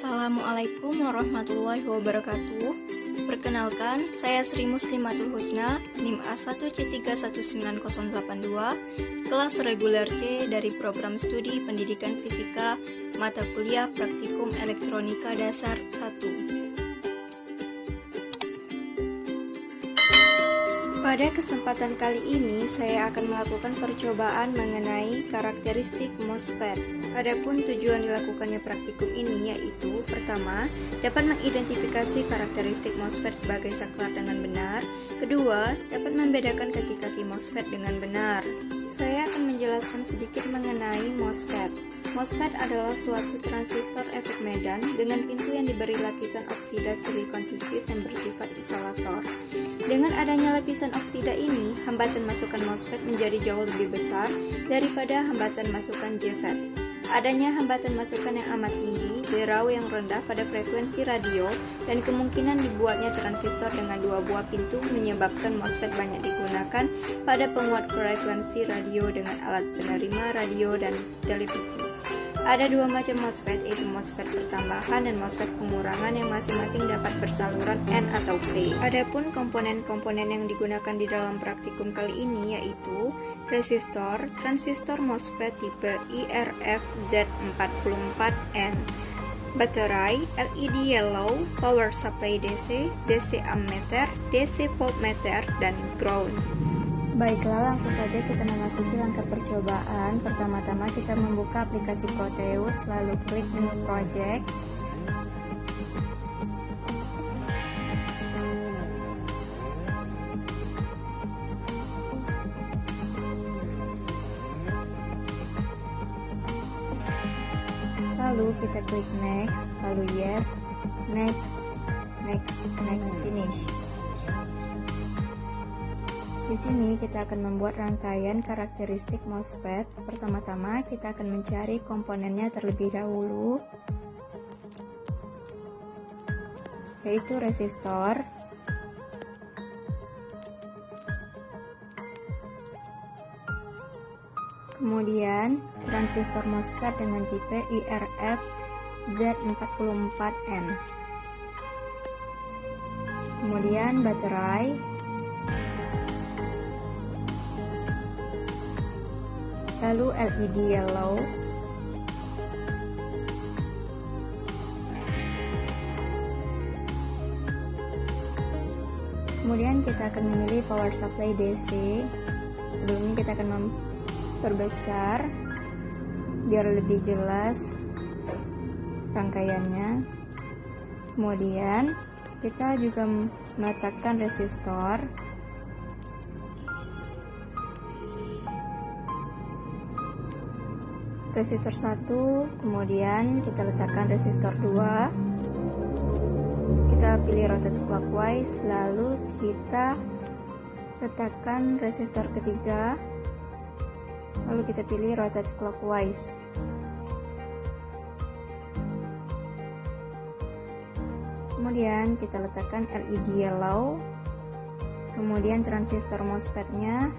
Assalamualaikum warahmatullahi wabarakatuh. Perkenalkan, saya Sri Muslimatul Husna, NIM A1C319082, kelas reguler C dari program studi pendidikan fisika, mata kuliah praktikum elektronika dasar 1. Pada kesempatan kali ini, saya akan melakukan percobaan mengenai karakteristik MOSFET. Adapun tujuan dilakukannya praktikum ini yaitu, pertama, dapat mengidentifikasi karakteristik MOSFET sebagai saklar dengan benar. Kedua, dapat membedakan kaki-kaki MOSFET dengan benar. Saya akan menjelaskan sedikit mengenai MOSFET. MOSFET adalah suatu transistor efek medan dengan pintu yang diberi lapisan oksida silikon tipis yang bersifat isolator. Dengan adanya lapisan oksida ini, hambatan masukan MOSFET menjadi jauh lebih besar daripada hambatan masukan JFET. Adanya hambatan masukan yang amat tinggi, derau yang rendah pada frekuensi radio, dan kemungkinan dibuatnya transistor dengan dua buah pintu menyebabkan MOSFET banyak digunakan pada penguat frekuensi radio dengan alat penerima radio dan televisi. Ada dua macam MOSFET, yaitu MOSFET pertambahan dan MOSFET pengurangan yang masing-masing dapat bersaluran N atau P. Adapun komponen-komponen yang digunakan di dalam praktikum kali ini yaitu resistor, transistor MOSFET tipe IRF-Z44N, baterai, LED yellow, power supply DC, DC ammeter, DC voltmeter, dan ground. Baiklah, langsung saja kita memasuki langkah percobaan. Pertama-tama kita membuka aplikasi Proteus, lalu klik New Project. Lalu kita klik Next, lalu Yes, Next, Next, Next, Finish. Di sini kita akan membuat rangkaian karakteristik MOSFET. Pertama-tama kita akan mencari komponennya terlebih dahulu, yaitu resistor, kemudian transistor MOSFET dengan tipe IRF-Z44N, kemudian baterai, lalu LED yellow, kemudian kita akan memilih power supply DC. Sebelumnya kita akan memperbesar biar lebih jelas rangkaiannya. Kemudian kita juga meletakkan resistor, resistor 1, kemudian kita letakkan resistor 2, kita pilih rotate clockwise, lalu kita letakkan resistor ketiga, lalu kita pilih rotate clockwise. Kemudian kita letakkan LED yellow, kemudian transistor MOSFET-nya.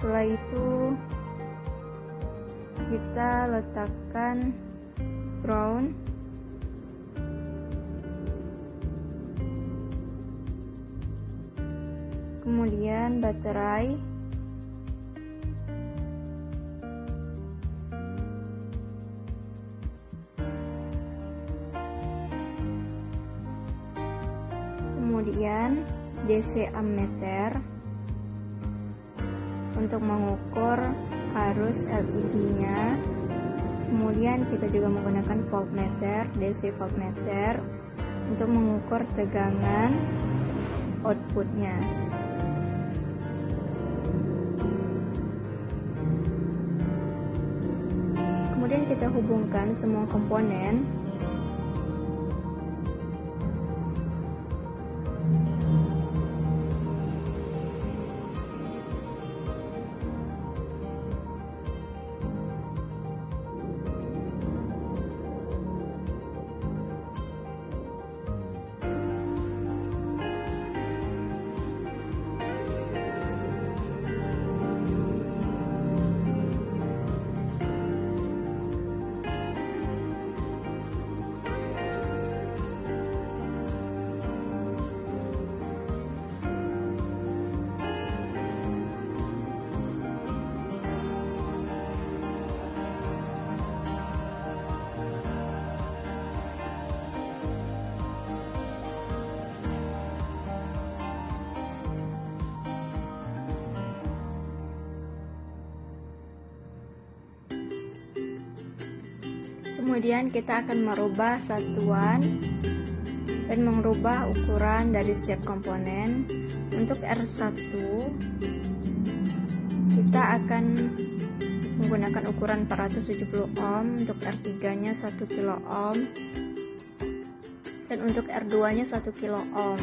Setelah itu kita letakkan ground, kemudian baterai, kemudian DC ammeter untuk mengukur arus LED-nya. Kemudian kita juga menggunakan voltmeter, DC voltmeter, untuk mengukur tegangan outputnya. Kemudian kita hubungkan semua komponen. Kemudian kita akan merubah satuan dan merubah ukuran dari setiap komponen. Untuk R1 kita akan menggunakan ukuran 470 ohm, untuk R3 nya 1 kilo ohm, dan untuk R2 nya 1 kilo ohm.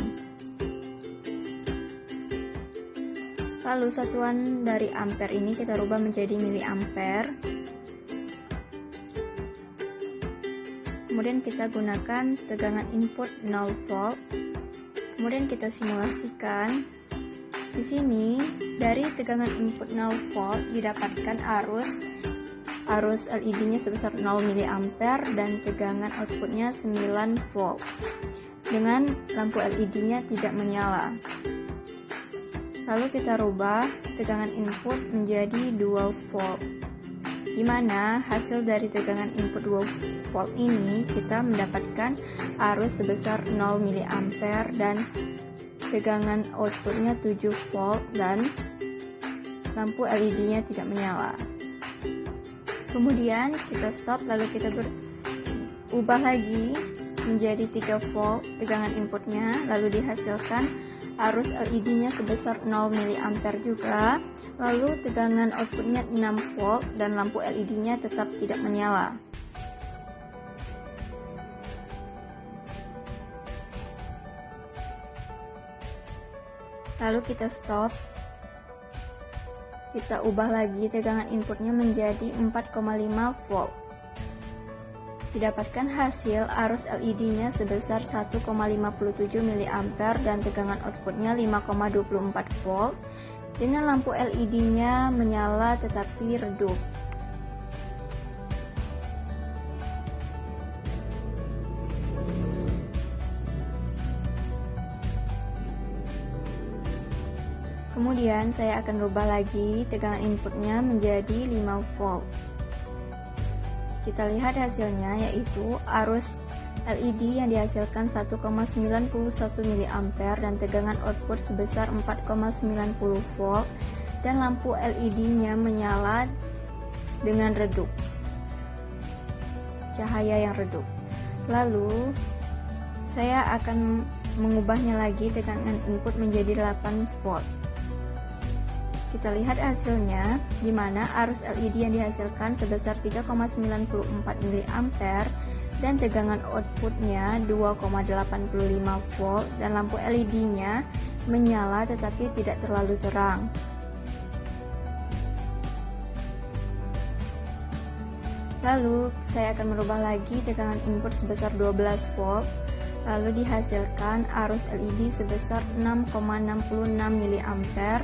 Lalu satuan dari ampere ini kita rubah menjadi miliampere. Kemudian kita gunakan tegangan input 0 volt. Kemudian kita simulasikan. Di sini dari tegangan input 0 volt didapatkan arus LED-nya sebesar 0 mA dan tegangan outputnya 9 volt. Dengan lampu LED-nya tidak menyala. Lalu kita rubah tegangan input menjadi 2 volt. Di mana hasil dari tegangan input 2 volt ini kita mendapatkan arus sebesar 0 mA dan tegangan outputnya 7 volt dan lampu LED-nya tidak menyala. Kemudian kita stop, lalu kita ubah lagi menjadi 3 volt tegangan inputnya, lalu dihasilkan arus LED-nya sebesar 0 mA juga, lalu tegangan outputnya 6 volt dan lampu LED-nya tetap tidak menyala. Lalu kita stop, kita ubah lagi tegangan inputnya menjadi 4,5 volt. Didapatkan hasil arus LED-nya sebesar 1,57 mA dan tegangan outputnya 5,24 volt dengan lampu LED-nya menyala tetapi redup. Kemudian saya akan rubah lagi tegangan inputnya menjadi 5 volt. Kita lihat hasilnya, yaitu arus LED yang dihasilkan 1,91 mA dan tegangan output sebesar 4,90 volt dan lampu LED-nya menyala dengan redup, cahaya yang redup. Lalu saya akan mengubahnya lagi tegangan input menjadi 8 volt. Kita lihat hasilnya, di mana arus LED yang dihasilkan sebesar 3,94 mA dan tegangan outputnya 2,85 volt dan lampu LED-nya menyala tetapi tidak terlalu terang. Lalu saya akan merubah lagi tegangan input sebesar 12 volt, lalu dihasilkan arus LED sebesar 6,66 mA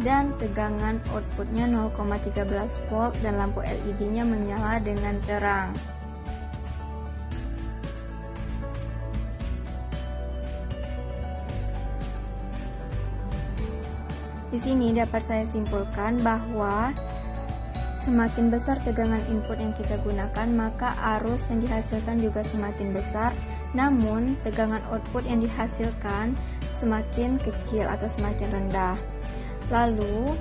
dan tegangan outputnya 0,13 volt dan lampu LED-nya menyala dengan terang. Di sini dapat saya simpulkan bahwa semakin besar tegangan input yang kita gunakan, maka arus yang dihasilkan juga semakin besar. Namun, tegangan output yang dihasilkan semakin kecil atau semakin rendah. Lalu,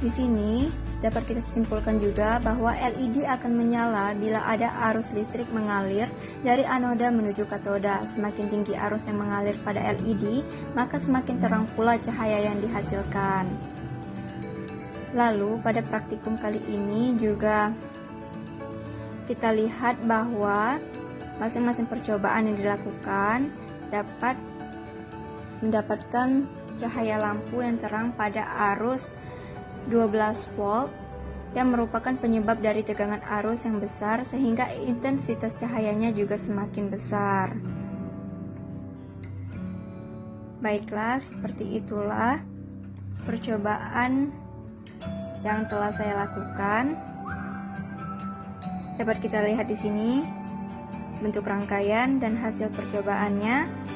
di sini dapat kita simpulkan juga bahwa LED akan menyala bila ada arus listrik mengalir dari anoda menuju katoda. Semakin tinggi arus yang mengalir pada LED, maka semakin terang pula cahaya yang dihasilkan. Lalu, pada praktikum kali ini juga kita lihat bahwa masing-masing percobaan yang dilakukan dapat mendapatkan cahaya lampu yang terang pada arus 12 volt yang merupakan penyebab dari tegangan arus yang besar sehingga intensitas cahayanya juga semakin besar. Baiklah, seperti itulah percobaan yang telah saya lakukan. Dapat kita lihat di sini bentuk rangkaian dan hasil percobaannya.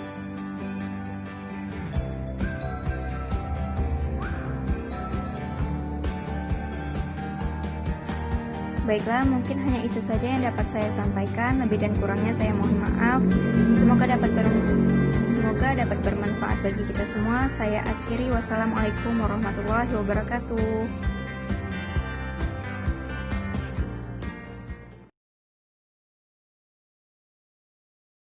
Baiklah, mungkin hanya itu saja yang dapat saya sampaikan. Lebih dan kurangnya saya mohon maaf. Semoga dapat bermanfaat bagi kita semua. Saya akhiri. Wassalamualaikum warahmatullahi wabarakatuh.